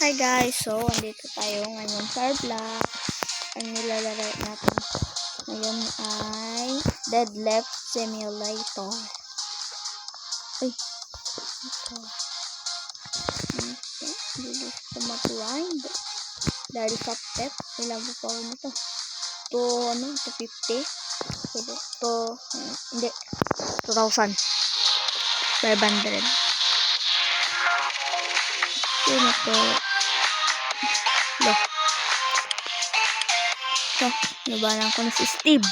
Okay guys, so andito tayo ngayon sa vlog. Ang nilalaro natin ngayon ay Deadlift Simulator. Ay, ito. Bilis ko mag-grind. Dahil sa pet, ilang pa ako nito. 250. Hindi, 2,000. 500. Sino to? So, nabalan ko na si Steve.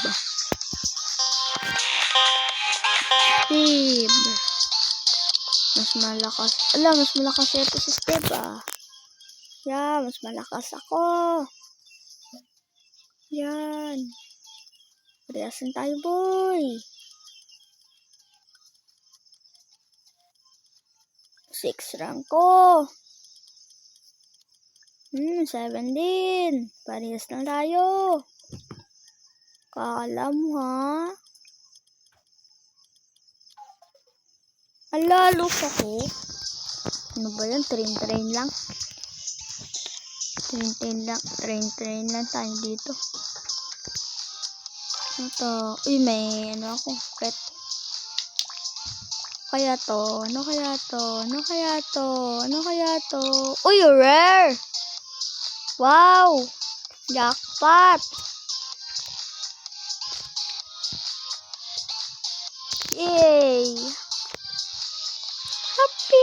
Mas malakas. Mas malakas ito si Steve Yeah, mas malakas ako. Yan. Parehasın tayo, boy. 6 rank ko. 7 din. Parehas lang tayo. Kala mo ha? Lose ako. Ano ba yan? Train lang. Train lang tayo dito. Ito. Uy, may ano ako. Pet. Ano kaya to? Uy, rare! Wow! Jackpot! Yay! Happy!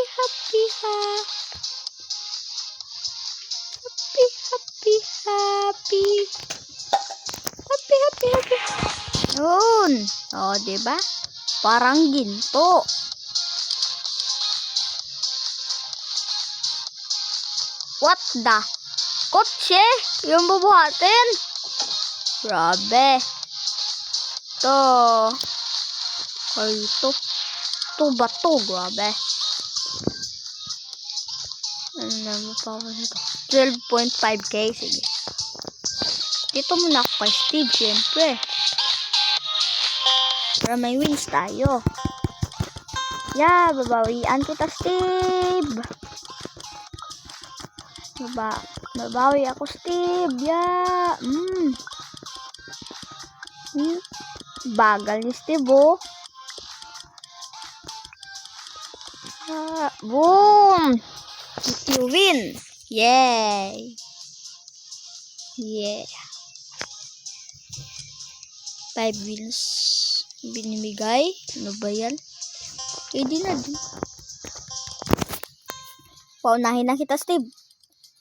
Yun! O, diba? Parang ginto. What the? Kotse? Yung bubuhatin? Grabe. Ito ba to? Grabe. Ano naman pa ako nito? 12.5k. Sige. Dito muna ako kay Steve, syempre. Para may wins tayo. Yeah, babawian kita, Steve. Babawi ako, Steve. Yeah. Bagal ni Steve, oh. Boom! You win. Yay. Yeah. 5 wins binibigay. Ano ba yan? Di na din. Paunahin na kita, Steve.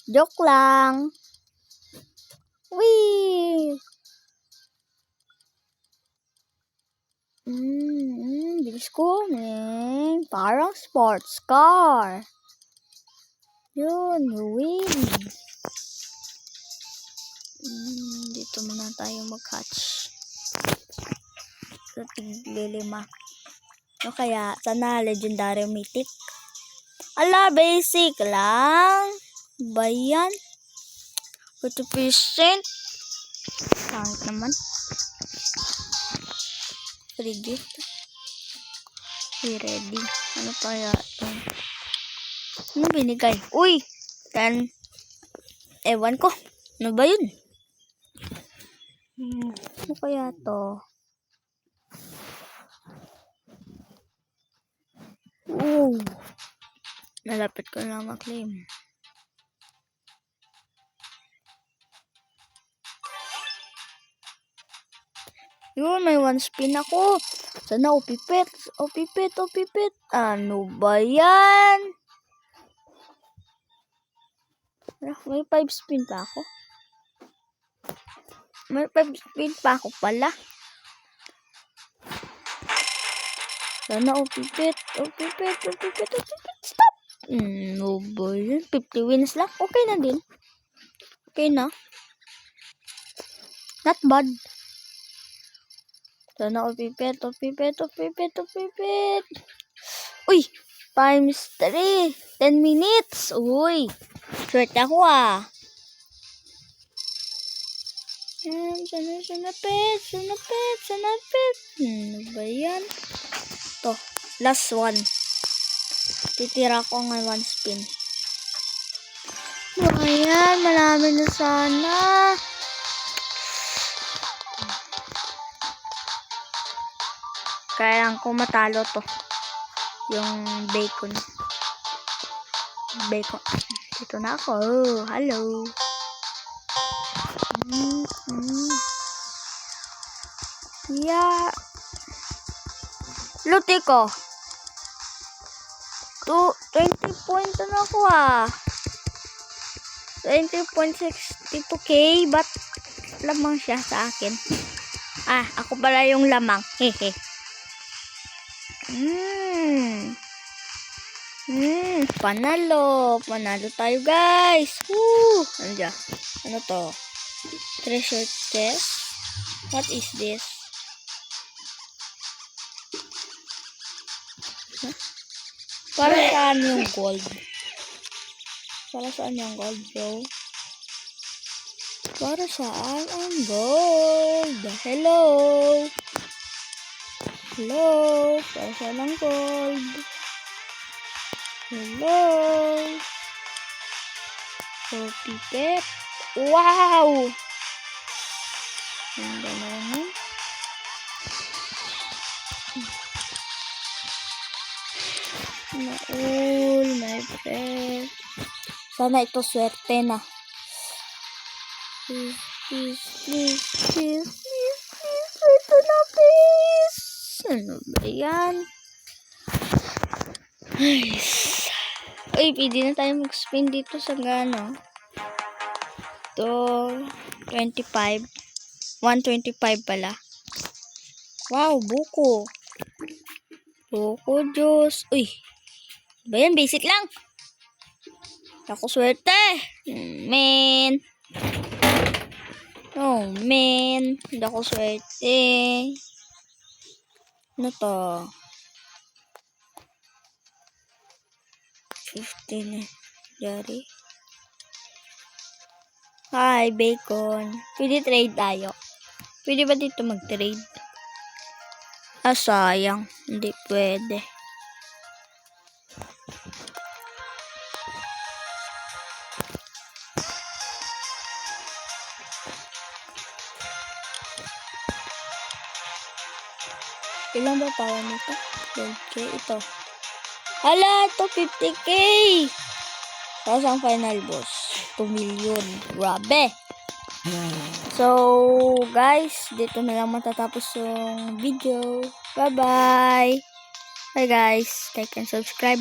Joke lang. Wee! Bilis ko, man. Parang sports car. Yun, win. Dito muna tayo mag-hatch. So, tiglilima. O kaya, sana legendary mythic. Basic lang. Bayan. 40%. Pangit naman. Free gift. Ready. Ano kaya ito? Ano binigay? Uy! 10. Ewan ko. Ano ba yun? Ano kaya to? Nalapit ko na ma-claim. Yun, may 1 spin ako. Sana upipit. Ano ba yan? May 5 spin pa ako. Pala. Sana upipit. Stop! Ano ba yan? 50 wins lang. Okay na din. Okay na. Not bad. Sana upipit. Uy! Times 3. 10 minutes. Uy! Short ako Sanapit. Ano ba yan? To. Last one. Titira ko ng 1 spin. Ayan, marami na sana. Kaya ko matalo to. Yung bacon. Bacon. Dito na ako. Hello. Yeah. Luti ko. 20 point na ako 20.62k. Ba't lamang siya sa akin? Ako pala yung lamang. Hehe. Panalo tayo, guys. Woo! Ano to? Treasure chest. What is this? Para saan yung gold? Para saan yung gold, bro? Para saan ang gold? Hello? Hello? Para saan ang gold? Hello? 40 pet. Wow! Ganda naman. Naul, my friend. Sana ito swerte na. Please. Swerte na, please. Ano ba yan? Nice. Uy, pwede na tayo mag-spin dito sa gano. Ito, 25. 125 pala. Wow, buko. Buko juice. Uy. Ba yan? Basic lang. Ako swerte. Man. Oh, man. Hindi ako swerte. Ano to? 15 Dari. Hi, bacon. Pwede trade tayo. Pwede ba dito mag-trade? Sayang. Hindi pwede. Ilang ba power nito? 12k. Ito. Hala, ito 50k. Tapos ang final boss, 2 million. Grabe. So, guys, dito na lang matatapos yung video. Bye-bye. Bye, guys. Like and subscribe,